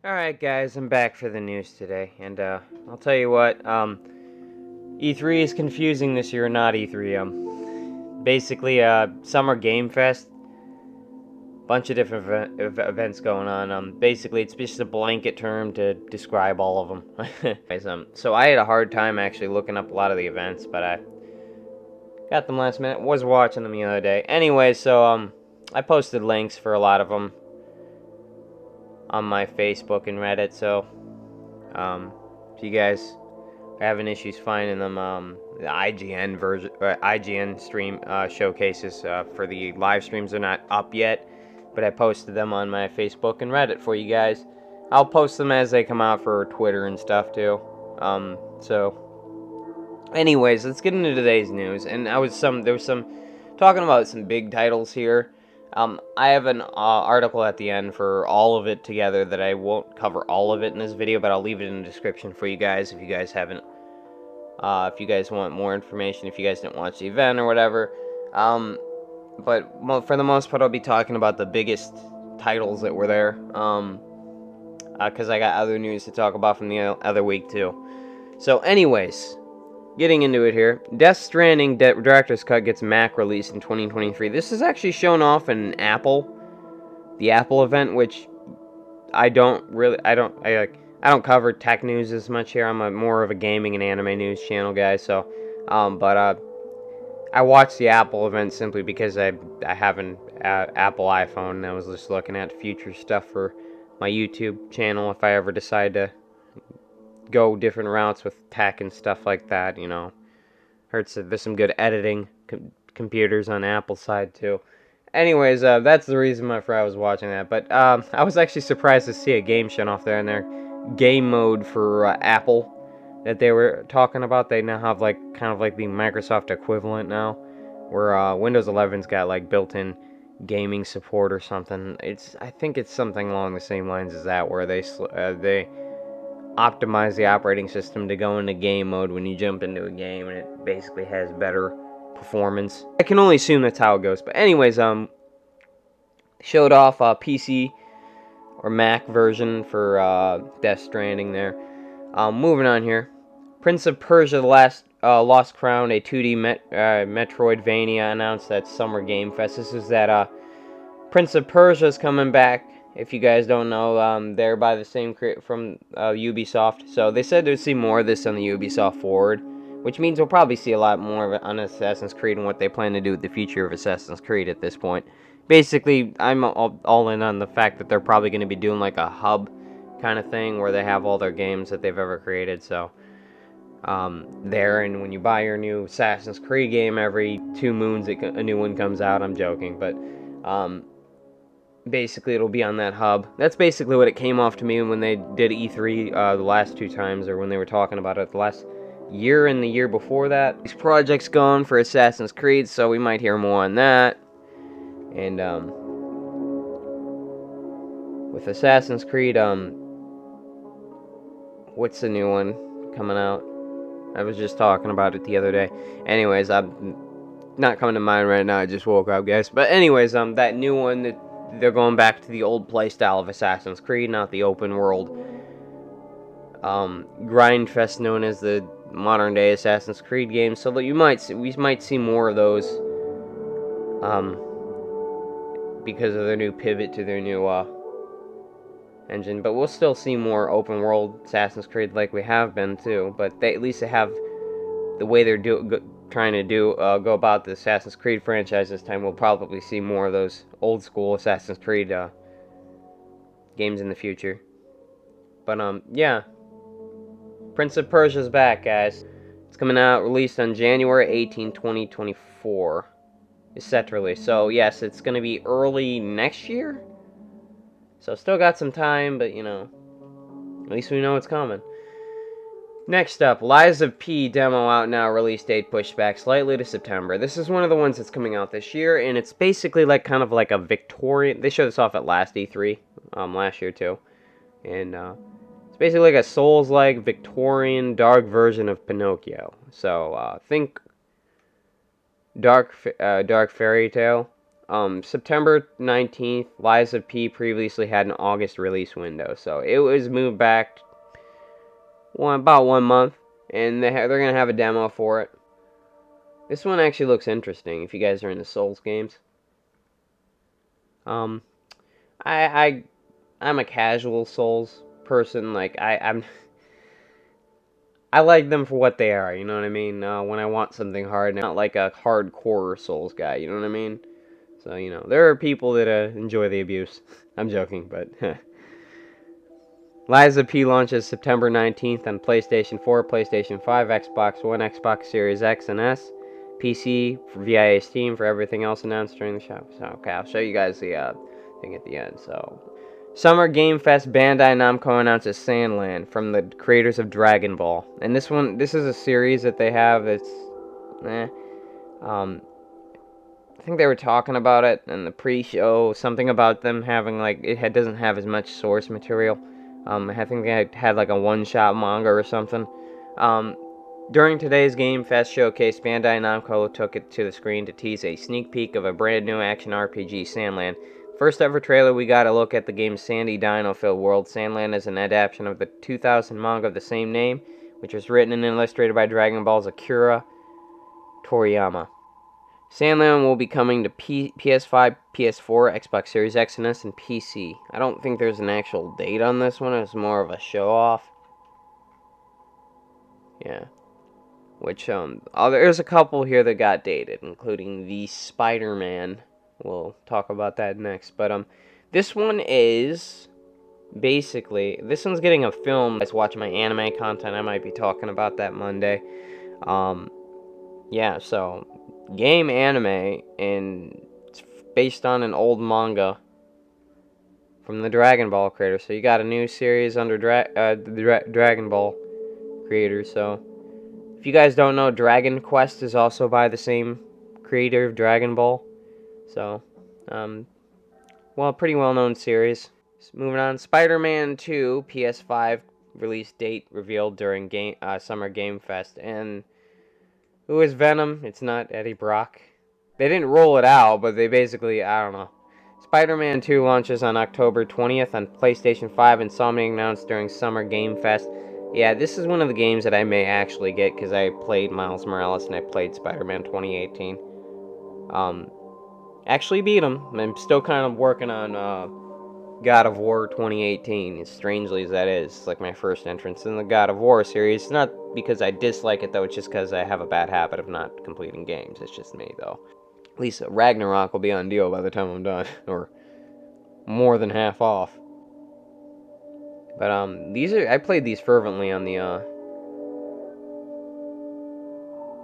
Alright guys, I'm back for the news today, and I'll tell you what, E3 is confusing this year, not E3, basically, Summer Game Fest, bunch of different events going on, basically it's just a blanket term to describe all of them. Anyways, so I had a hard time actually looking up a lot of the events, but I got them last minute, was watching them the other day. Anyway, so, I posted links for a lot of them on my Facebook and Reddit, so if you guys are having issues finding them, the IGN version, IGN stream showcases for the live streams are not up yet, but I posted them on my Facebook and Reddit for you guys. I'll post them as they come out for Twitter and stuff too. So anyways, let's get into today's news. And there was some talking about some big titles here. I have an article at the end for all of it together that I won't cover all of it in this video, but I'll leave it in the description for you guys if you guys haven't, if you guys want more information, if you guys didn't watch the event or whatever. But for the most part, I'll be talking about the biggest titles that were there, because I got other news to talk about from the other week too. So anyways, getting into it here, Death Stranding Director's Cut gets Mac released in 2023. This is actually shown off in the Apple event, which I don't cover tech news as much here. I'm more of a gaming and anime news channel guy. So, I watched the Apple event simply because I have an Apple iPhone, and I was just looking at future stuff for my YouTube channel if I ever decide to go different routes with tech and stuff like that, you know. Heard there's some good editing computers on the Apple side too. Anyways, that's the reason I was watching that. But I was actually surprised to see a game shown off there in their game mode for Apple that they were talking about. They now have kind of like the Microsoft equivalent now, where Windows 11's got like built-in gaming support or something. I think it's something along the same lines as that, where they optimize the operating system to go into game mode when you jump into a game, and it basically has better performance. I can only assume that's how it goes. But anyways, showed off a PC or Mac version for Death Stranding there. Moving on here, Prince of Persia: The Lost Crown, a 2D Metroidvania, announced at Summer Game Fest. This is that Prince of Persia is coming back. If you guys don't know, they're by the same from Ubisoft. So they said to see more of this on the Ubisoft Forward, which means we'll probably see a lot more of it on Assassin's Creed and what they plan to do with the future of Assassin's Creed at this point. Basically, I'm all in on the fact that they're probably going to be doing like a hub kind of thing where they have all their games that they've ever created. So there, and when you buy your new Assassin's Creed game, every 2 moons a new one comes out. I'm joking, but basically it'll be on that hub. That's basically what it came off to me when they did E3 the last 2 times, or when they were talking about it the last year and the year before that. These projects gone for Assassin's Creed, so we might hear more on that. And with Assassin's Creed, what's the new one coming out? I was just talking about it the other day. Anyways, I'm not coming to mind right now. I just woke up, guys. But anyways, that new one, that they're going back to the old playstyle of Assassin's Creed, not the open world grind fest known as the modern day Assassin's Creed games. So that we might see more of those because of their new pivot to their new engine. But we'll still see more open world Assassin's Creed like we have been too. But at least they have the way they're trying to go about the Assassin's Creed franchise this time. We'll probably see more of those old school Assassin's Creed games in the future. But yeah, Prince of Persia's back, guys. It's coming out, released on January 18, 2024. It's set to release. So yes, it's going to be early next year. So still got some time, but you know, at least we know it's coming. Next up, Lies of P demo out now, release date pushed back slightly to September. This is one of the ones that's coming out this year, and it's basically like kind of like a Victorian. They showed this off at last E3, last year too, and it's basically like a Souls-like Victorian dark version of Pinocchio. So think dark fairy tale. September 19th. Lies of P previously had an August release window, so it was moved back about 1 month, and they're gonna have a demo for it. This one actually looks interesting if you guys are into Souls games. I'm a casual Souls person. Like I like them for what they are. You know what I mean? When I want something hard, not like a hardcore Souls guy. You know what I mean? So there are people that enjoy the abuse. I'm joking, but Lies of P launches September 19th on PlayStation 4, PlayStation 5, Xbox One, Xbox Series X and S, PC via Steam for everything else announced during the show. So, okay, I'll show you guys the thing at the end. So, Summer Game Fest, Bandai Namco announces Sandland from the creators of Dragon Ball. And this is a series that they have that's, I think they were talking about it in the pre-show, something about them having, like, doesn't have as much source material. I think they had like a one-shot manga or something. During today's Game Fest showcase, Bandai Namco took it to the screen to tease a sneak peek of a brand new action RPG, Sandland. First ever trailer, we got a look at the game's sandy dino-filled world. Sandland is an adaptation of the 2000 manga of the same name, which was written and illustrated by Dragon Ball's Akira Toriyama. Sandland will be coming to PS5, PS4, Xbox Series X and S, and PC. I don't think there's an actual date on this one. It's more of a show-off. Yeah. Which, there's a couple here that got dated, including the Spiderman. We'll talk about that next. But, this one is basically, this one's getting a film. Guys watch my anime content. I might be talking about that Monday. Yeah, so game anime, and it's based on an old manga from the Dragon Ball creator. So you got a new series under the Dragon Ball creator. So if you guys don't know, Dragon Quest is also by the same creator of Dragon Ball. So, well, pretty well-known series. So moving on, Spider-Man 2 PS5 release date revealed during Summer Game Fest, and who is Venom? It's not Eddie Brock. They didn't roll it out, but they basically, I don't know. Spider-Man 2 launches on October 20th on PlayStation 5, and Sony announced during Summer Game Fest. Yeah, this is one of the games that I may actually get, because I played Miles Morales and I played Spider-Man 2018. Actually beat them. I'm still kind of working on God of War 2018, as strangely as that is. It's like my first entrance in the God of War series. Not because I dislike it, though. It's just because I have a bad habit of not completing games. It's just me, though. At least Ragnarok will be on deal by the time I'm done. Or more than half off. But, I played these fervently on the,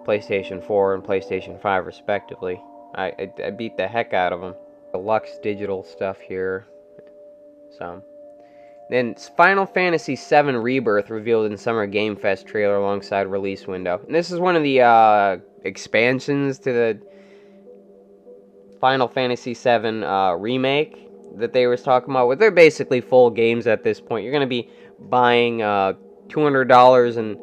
PlayStation 4 and PlayStation 5, respectively. I beat the heck out of them. Deluxe digital stuff here. So, then Final Fantasy VII Rebirth revealed in Summer Game Fest trailer alongside release window. And this is one of the expansions to the Final Fantasy VII remake that they was talking about. They're basically full games at this point. You're going to be buying $200 in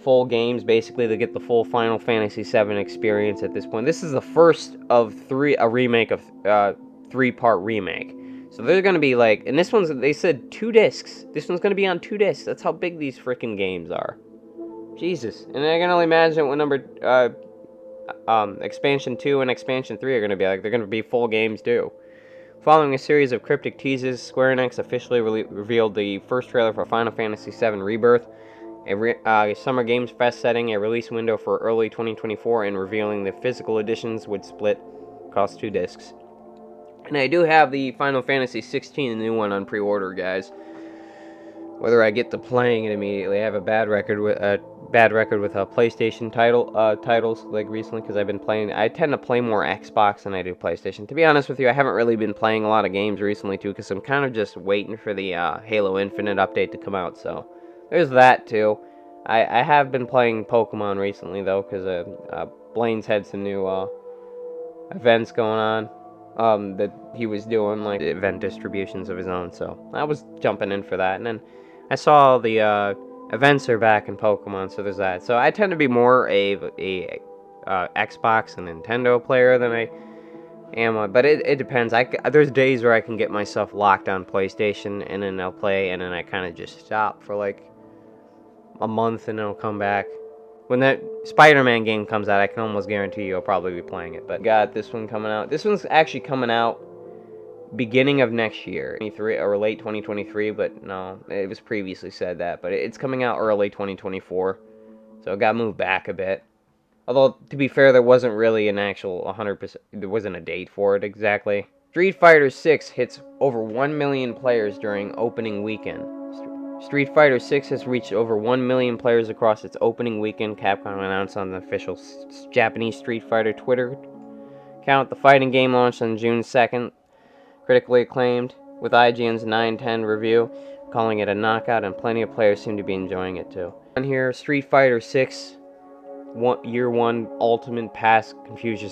full games, basically, to get the full Final Fantasy VII experience at this point. This is the first of a remake of 3-part remake. So they're going to be like, and this one's, they said 2 discs. This one's going to be on 2 discs. That's how big these freaking games are. Jesus. And I can only imagine what Expansion 2 and Expansion 3 are going to be like. They're going to be full games too. Following a series of cryptic teases, Square Enix officially revealed the first trailer for Final Fantasy VII Rebirth, a Summer Games Fest setting, a release window for early 2024, and revealing the physical editions would split across 2 discs. And I do have the Final Fantasy 16, the new one, on pre-order, guys. Whether I get to playing it immediately, I have a bad record with PlayStation titles like recently, because I've been playing. I tend to play more Xbox than I do PlayStation. To be honest with you, I haven't really been playing a lot of games recently too, because I'm kind of just waiting for the Halo Infinite update to come out. So there's that too. I have been playing Pokemon recently though, because Blaine's had some new events going on. That he was doing, like, event distributions of his own, so I was jumping in for that, and then I saw the, events are back in Pokemon, so there's that. So I tend to be more a Xbox and Nintendo player than I But it depends. There's days where I can get myself locked on PlayStation, and then I'll play, and then I kind of just stop for like a month, and then I'll come back. When that Spider-Man game comes out, I can almost guarantee you I'll probably be playing it. But got this one coming out. This one's actually coming out beginning of next year, 23 or late 2023. But no, it was previously said that. But it's coming out early 2024, so it got moved back a bit. Although, to be fair, there wasn't really an actual 100%, there wasn't a date for it exactly. Street Fighter 6 hits over 1 million players during opening weekend. Street Fighter 6 has reached over 1 million players across its opening weekend, Capcom announced on the official Japanese Street Fighter Twitter account. The fighting game launched on June 2nd, critically acclaimed, with IGN's 9/10 review calling it a knockout, and plenty of players seem to be enjoying it too. On here, Street Fighter 6 Year 1 Ultimate Pass Confusion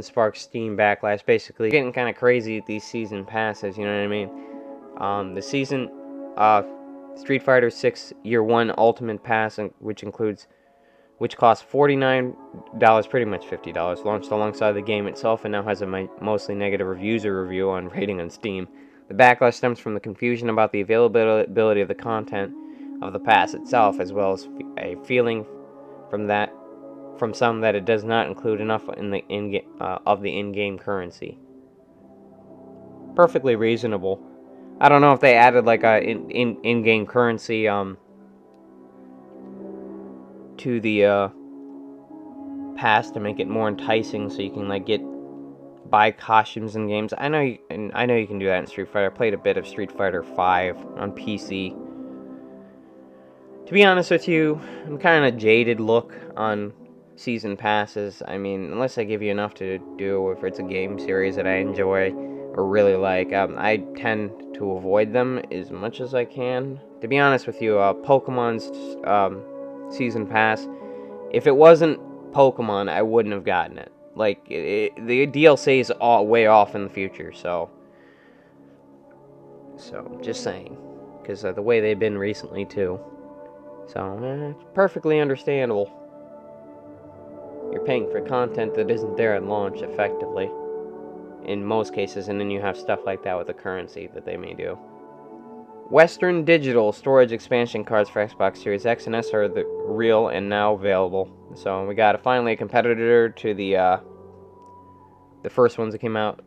sparks Steam backlash. Basically, getting kind of crazy at these season passes, you know what I mean? The season, Street Fighter 6 Year 1 Ultimate Pass, which costs $49, pretty much $50, launched alongside the game itself, and now has a mostly negative user review on rating on Steam. The backlash stems from the confusion about the availability of the content of the pass itself, as well as a feeling from some that it does not include enough in the in-game currency. Perfectly reasonable. I don't know if they added like a in-game currency to the pass to make it more enticing, so you can like buy costumes in games. I know you can do that in Street Fighter. I played a bit of Street Fighter 5 on PC. To be honest with you, I'm kind of jaded look on season passes. I mean, unless I give you enough to do, if it's a game series that I enjoy or really like, I tend to avoid them as much as I can. To be honest with you, Pokemon's season pass, if it wasn't Pokemon, I wouldn't have gotten it. Like, the DLC is way off in the future, so just saying. Because of the way they've been recently, too. So, it's perfectly understandable. You're paying for content that isn't there at launch, effectively. In most cases, and then you have stuff like that with the currency that they may do. Western Digital storage expansion cards for Xbox Series X and S are real and now available. So we got finally a competitor to the first ones that came out.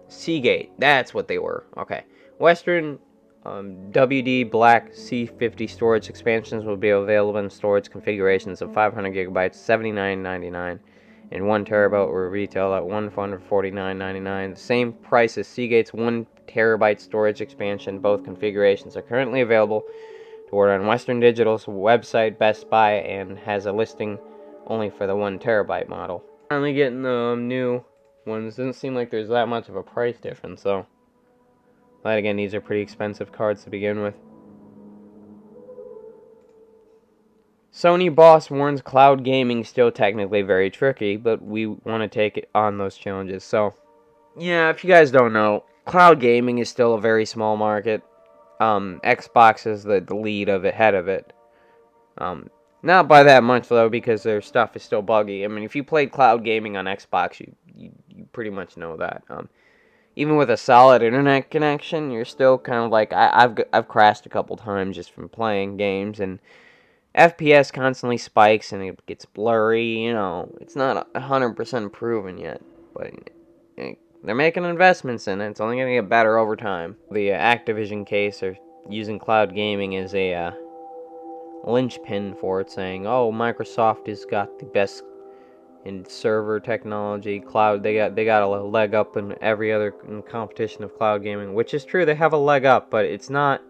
Seagate, that's what they were. Okay, Western WD Black C50 storage expansions will be available in storage configurations of 500 gigabytes, $79.99, and 1 terabyte will retail at $149.99. The same price as Seagate's 1 terabyte storage expansion. Both configurations are currently available to order on Western Digital's website, Best Buy, and has a listing only for the 1 terabyte model. Finally getting the new ones. Doesn't seem like there's that much of a price difference, though. But again, these are pretty expensive cards to begin with. Sony boss warns cloud gaming still technically very tricky, but we want to take it on those challenges. So, yeah, if you guys don't know, cloud gaming is still a very small market. Xbox is the lead of it, head of it. Not by that much, though, because their stuff is still buggy. I mean, if you played cloud gaming on Xbox, you pretty much know that. Even with a solid internet connection, you're still kind of like, I've crashed a couple times just from playing games, and FPS constantly spikes and it gets blurry. You know, it's not 100% proven yet, but they're making investments in it. It's only going to get better over time. The Activision case are using cloud gaming as a linchpin for it, saying, "Oh, Microsoft has got the best in server technology, cloud. They got a leg up in every other competition of cloud gaming," which is true. They have a leg up, but it's not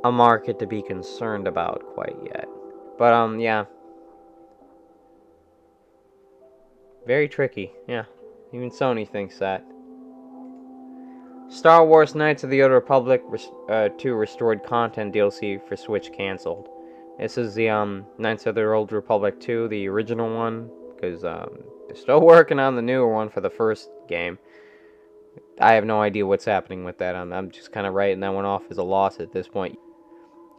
a market to be concerned about quite yet. But yeah, very tricky. Yeah, even Sony thinks that. Star Wars Knights of the Old Republic 2 restored content DLC for Switch canceled. This is the Knights of the Old Republic 2, the original one, because they're still working on the newer one for the first game. I have no idea what's happening with that. I'm just kind of writing that one off as a loss at this point.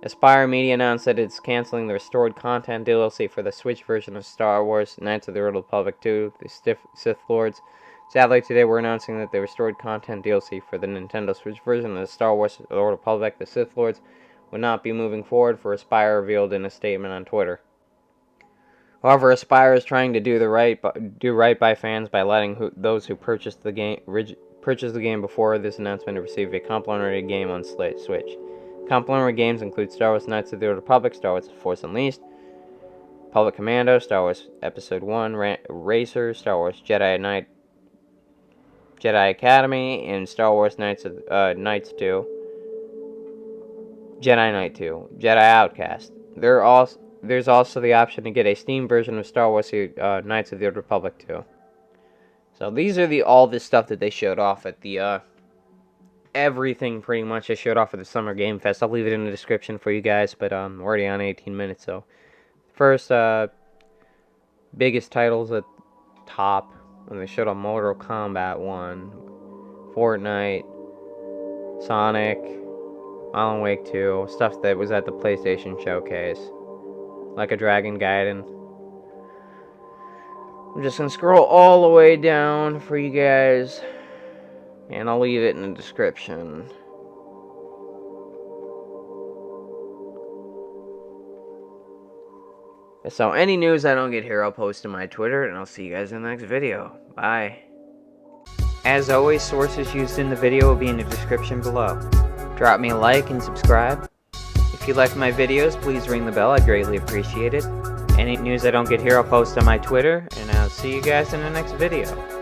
Aspire Media announced that it's canceling the restored content DLC for the Switch version of Star Wars Knights of the Old Republic 2, The Sith Lords. Sadly, today we're announcing that the restored content DLC for the Nintendo Switch version of the Star Wars The Old Republic, The Sith Lords, would not be moving forward, for Aspire revealed in a statement on Twitter. However, Aspire is trying to do right by fans by letting those who purchased the game before this announcement receive a complimentary game on Switch. Complimentary games include Star Wars Knights of the Old Republic, Star Wars Force Unleashed, Public Commando, Star Wars Episode 1, Racer, Star Wars Jedi Academy, and Star Wars Knights 2, Jedi Knight 2, Jedi Outcast. There's also the option to get a Steam version of Star Wars Knights of the Old Republic 2. So these are all this stuff that they showed off at the everything pretty much I showed off at the Summer Game Fest. I'll leave it in the description for you guys, but we're already on 18 minutes, so first biggest titles at top, and they showed off Mortal Kombat 1, Fortnite, Sonic, Alan Wake 2, stuff that was at the PlayStation Showcase, like a Dragon Gaiden. I'm just gonna scroll all the way down for you guys, and I'll leave it in the description. So any news I don't get here, I'll post to my Twitter, and I'll see you guys in the next video. Bye. As always, sources used in the video will be in the description below. Drop me a like and subscribe. If you like my videos, please ring the bell. I'd greatly appreciate it. Any news I don't get here, I'll post on my Twitter, and I'll see you guys in the next video.